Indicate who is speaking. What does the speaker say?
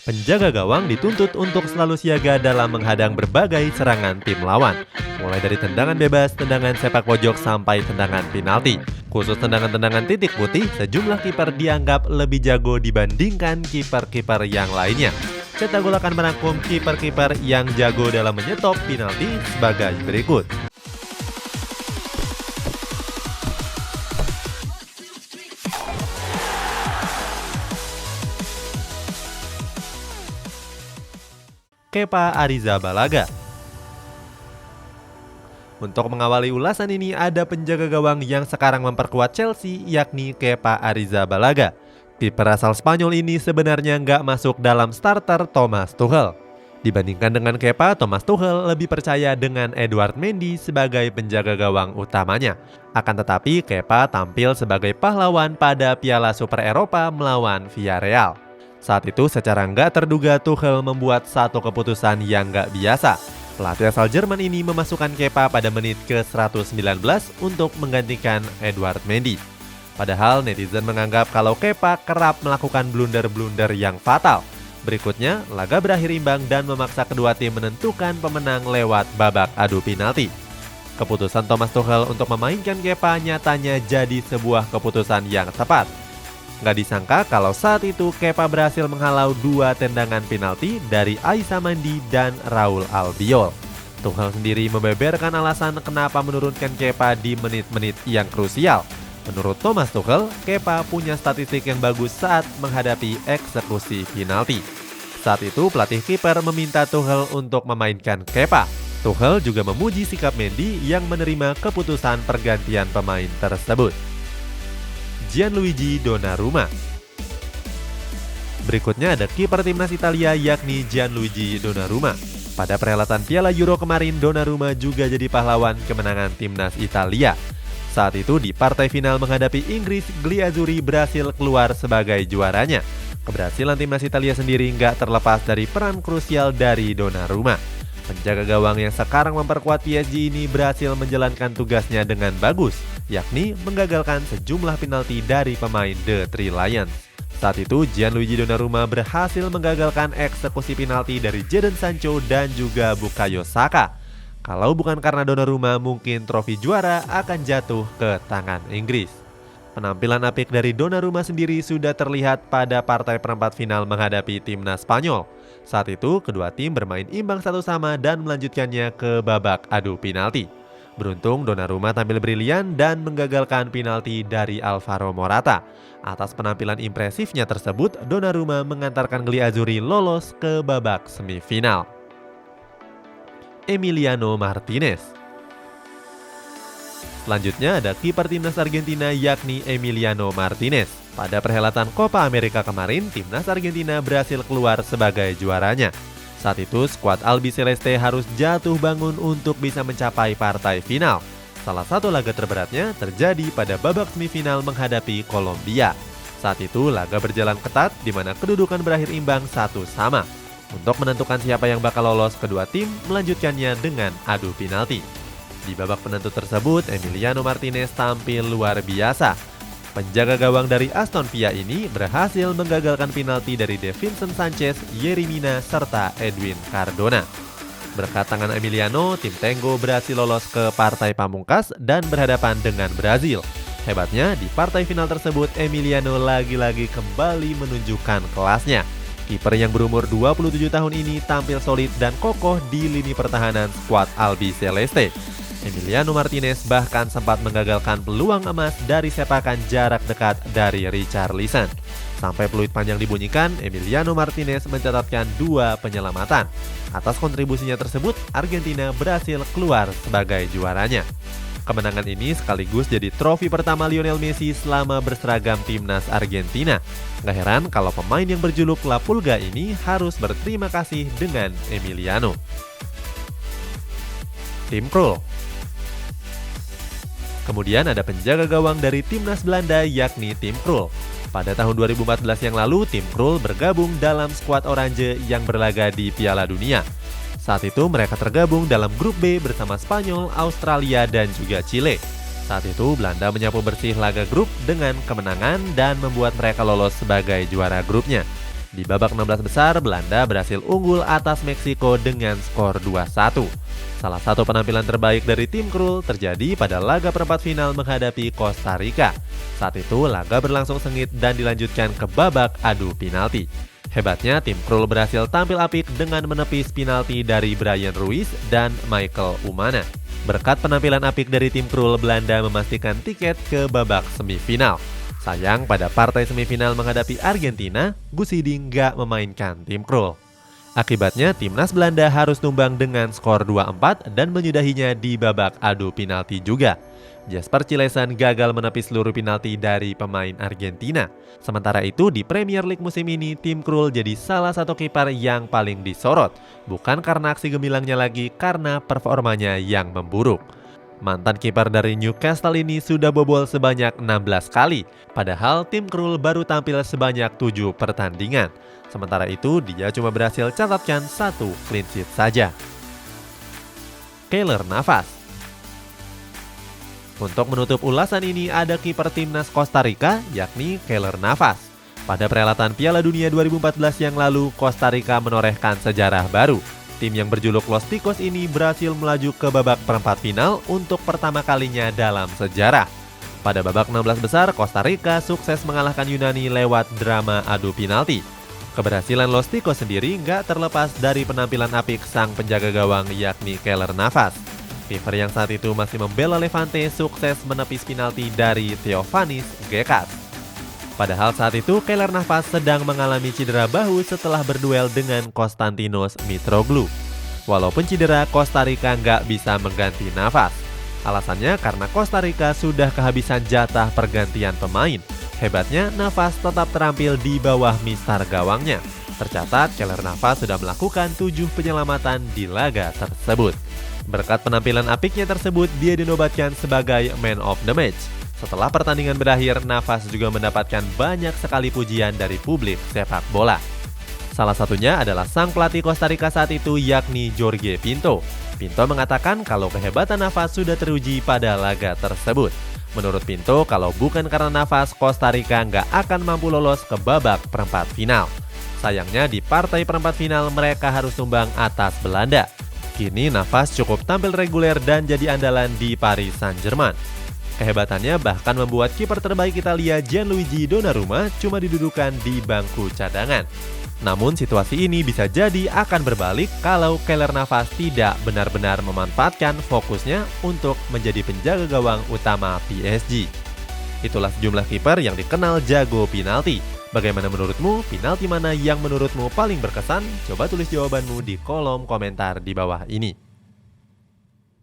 Speaker 1: Penjaga gawang dituntut untuk selalu siaga dalam menghadang berbagai serangan tim lawan, mulai dari tendangan bebas, tendangan sepak pojok, sampai tendangan penalti. Khusus tendangan-tendangan titik putih, sejumlah kiper dianggap lebih jago dibandingkan kiper-kiper yang lainnya. Cetak Gol akan merangkum kiper-kiper yang jago dalam menyetop penalti sebagai berikut. Kepa Arrizabalaga. Untuk mengawali ulasan ini ada penjaga gawang yang sekarang memperkuat Chelsea, yakni Kepa Arrizabalaga. Kiper asal Spanyol ini sebenarnya nggak masuk dalam starter Thomas Tuchel. Dibandingkan dengan Kepa, Thomas Tuchel lebih percaya dengan Edouard Mendy sebagai penjaga gawang utamanya. Akan tetapi Kepa tampil sebagai pahlawan pada Piala Super Eropa melawan Villarreal. Saat itu secara nggak terduga Tuchel membuat satu keputusan yang nggak biasa. Pelatih asal Jerman ini memasukkan Kepa pada menit ke-119 untuk menggantikan Edouard Mendy. Padahal netizen menganggap kalau Kepa kerap melakukan blunder-blunder yang fatal. Berikutnya, laga berakhir imbang dan memaksa kedua tim menentukan pemenang lewat babak adu penalti. Keputusan Thomas Tuchel untuk memainkan Kepa nyatanya jadi sebuah keputusan yang tepat. Nggak disangka kalau saat itu Kepa berhasil menghalau dua tendangan penalti dari Aissa Mandi dan Raul Albiol. Tuchel sendiri membeberkan alasan kenapa menurunkan Kepa di menit-menit yang krusial. Menurut Thomas Tuchel, Kepa punya statistik yang bagus saat menghadapi eksekusi penalti. Saat itu pelatih kiper meminta Tuchel untuk memainkan Kepa. Tuchel juga memuji sikap Mendy yang menerima keputusan pergantian pemain tersebut. Gianluigi Donnarumma. Berikutnya ada kiper timnas Italia yakni Gianluigi Donnarumma. Pada perhelatan Piala Euro kemarin, Donnarumma juga jadi pahlawan kemenangan timnas Italia. Saat itu di partai final menghadapi Inggris, Gli Azzurri berhasil keluar sebagai juaranya. Keberhasilan timnas Italia sendiri nggak terlepas dari peran krusial dari Donnarumma. Penjaga gawang yang sekarang memperkuat PSG ini berhasil menjalankan tugasnya dengan bagus, yakni menggagalkan sejumlah penalti dari pemain The Three Lions. Saat itu, Gianluigi Donnarumma berhasil menggagalkan eksekusi penalti dari Jadon Sancho dan juga Bukayo Saka. Kalau bukan karena Donnarumma, mungkin trofi juara akan jatuh ke tangan Inggris. Penampilan apik dari Donnarumma sendiri sudah terlihat pada partai perempat final menghadapi timnas Spanyol. Saat itu, kedua tim bermain imbang satu sama dan melanjutkannya ke babak adu penalti. Beruntung Donnarumma tampil brilian dan menggagalkan penalti dari Alvaro Morata. Atas penampilan impresifnya tersebut, Donnarumma mengantarkan Gli Azzurri lolos ke babak semifinal. Emiliano Martinez. Selanjutnya ada kiper timnas Argentina yakni Emiliano Martinez. Pada perhelatan Copa America kemarin, timnas Argentina berhasil keluar sebagai juaranya. Saat itu, skuad Albiceleste harus jatuh bangun untuk bisa mencapai partai final. Salah satu laga terberatnya terjadi pada babak semifinal menghadapi Kolombia. Saat itu, laga berjalan ketat di mana kedudukan berakhir imbang 1-1. Untuk menentukan siapa yang bakal lolos, kedua tim melanjutkannya dengan adu penalti. Di babak penentu tersebut, Emiliano Martinez tampil luar biasa. Penjaga gawang dari Aston Villa ini berhasil menggagalkan penalti dari Davinson Sanchez, Yerry Mina, serta Edwin Cardona. Berkat tangan Emiliano, tim Tengo berhasil lolos ke partai pamungkas dan berhadapan dengan Brazil. Hebatnya, di partai final tersebut, Emiliano lagi-lagi kembali menunjukkan kelasnya. Kiper yang berumur 27 tahun ini tampil solid dan kokoh di lini pertahanan skuad Albiceleste. Emiliano Martinez bahkan sempat menggagalkan peluang emas dari sepakan jarak dekat dari Richarlison. Sampai peluit panjang dibunyikan, Emiliano Martinez mencatatkan 2 penyelamatan. Atas kontribusinya tersebut, Argentina berhasil keluar sebagai juaranya. Kemenangan ini sekaligus jadi trofi pertama Lionel Messi selama berseragam timnas Argentina. Gak heran kalau pemain yang berjuluk La Pulga ini harus berterima kasih dengan Emiliano. Tim Krul. Kemudian ada penjaga gawang dari timnas Belanda yakni Tim Krul. Pada tahun 2014 yang lalu, Tim Krul bergabung dalam skuad Oranje yang berlaga di Piala Dunia. Saat itu mereka tergabung dalam grup B bersama Spanyol, Australia, dan juga Chile. Saat itu Belanda menyapu bersih laga grup dengan kemenangan dan membuat mereka lolos sebagai juara grupnya. Di babak 16 besar, Belanda berhasil unggul atas Meksiko dengan skor 2-1. Salah satu penampilan terbaik dari tim Krul terjadi pada laga perempat final menghadapi Kosta Rika. Saat itu, laga berlangsung sengit dan dilanjutkan ke babak adu penalti. Hebatnya, tim Krul berhasil tampil apik dengan menepis penalti dari Brian Ruiz dan Michael Umana. Berkat penampilan apik dari tim Krul, Belanda memastikan tiket ke babak semifinal. Sayang, pada partai semifinal menghadapi Argentina, Gus Hiddink nggak memainkan tim Krul. Akibatnya, timnas Belanda harus tumbang dengan skor 2-4 dan menyudahinya di babak adu penalti juga. Jasper Cillessen gagal menepis seluruh penalti dari pemain Argentina. Sementara itu, di Premier League musim ini, tim Krul jadi salah satu kiper yang paling disorot. Bukan karena aksi gemilangnya lagi, karena performanya yang memburuk. Mantan kiper dari Newcastle ini sudah bobol sebanyak 16 kali, padahal tim Krul baru tampil sebanyak 7 pertandingan. Sementara itu, dia cuma berhasil catatkan 1 clean sheet saja. Keylor Navas. Untuk menutup ulasan ini ada kiper timnas Kosta Rika, yakni Keylor Navas. Pada perhelatan Piala Dunia 2014 yang lalu, Kosta Rika menorehkan sejarah baru. Tim yang berjuluk Los Ticos ini berhasil melaju ke babak perempat final untuk pertama kalinya dalam sejarah. Pada babak 16 besar, Kosta Rika sukses mengalahkan Yunani lewat drama adu penalti. Keberhasilan Los Ticos sendiri nggak terlepas dari penampilan apik sang penjaga gawang yakni Keylor Navas. Kiper yang saat itu masih membela Levante sukses menepis penalti dari Theofanis Gekas. Padahal saat itu Keylor Navas sedang mengalami cedera bahu setelah berduel dengan Konstantinos Mitroglou. Walaupun cedera, Kosta Rika nggak bisa mengganti Navas. Alasannya karena Kosta Rika sudah kehabisan jatah pergantian pemain. Hebatnya, Navas tetap terampil di bawah mistar gawangnya. Tercatat, Keylor Navas sudah melakukan 7 penyelamatan di laga tersebut. Berkat penampilan apiknya tersebut, dia dinobatkan sebagai Man of the Match. Setelah pertandingan berakhir, Navas juga mendapatkan banyak sekali pujian dari publik sepak bola. Salah satunya adalah sang pelatih Kosta Rika saat itu, yakni Jorge Pinto. Pinto mengatakan kalau kehebatan Navas sudah teruji pada laga tersebut. Menurut Pinto, kalau bukan karena Navas, Kosta Rika nggak akan mampu lolos ke babak perempat final. Sayangnya di partai perempat final mereka harus tumbang atas Belanda. Kini Navas cukup tampil reguler dan jadi andalan di Paris Saint-Germain. Kehebatannya bahkan membuat kiper terbaik Italia Gianluigi Donnarumma cuma didudukan di bangku cadangan. Namun situasi ini bisa jadi akan berbalik kalau Keylor Navas tidak benar-benar memanfaatkan fokusnya untuk menjadi penjaga gawang utama PSG. Itulah sejumlah kiper yang dikenal jago penalti. Bagaimana menurutmu? Penalti mana yang menurutmu paling berkesan? Coba tulis jawabanmu di kolom komentar di bawah ini.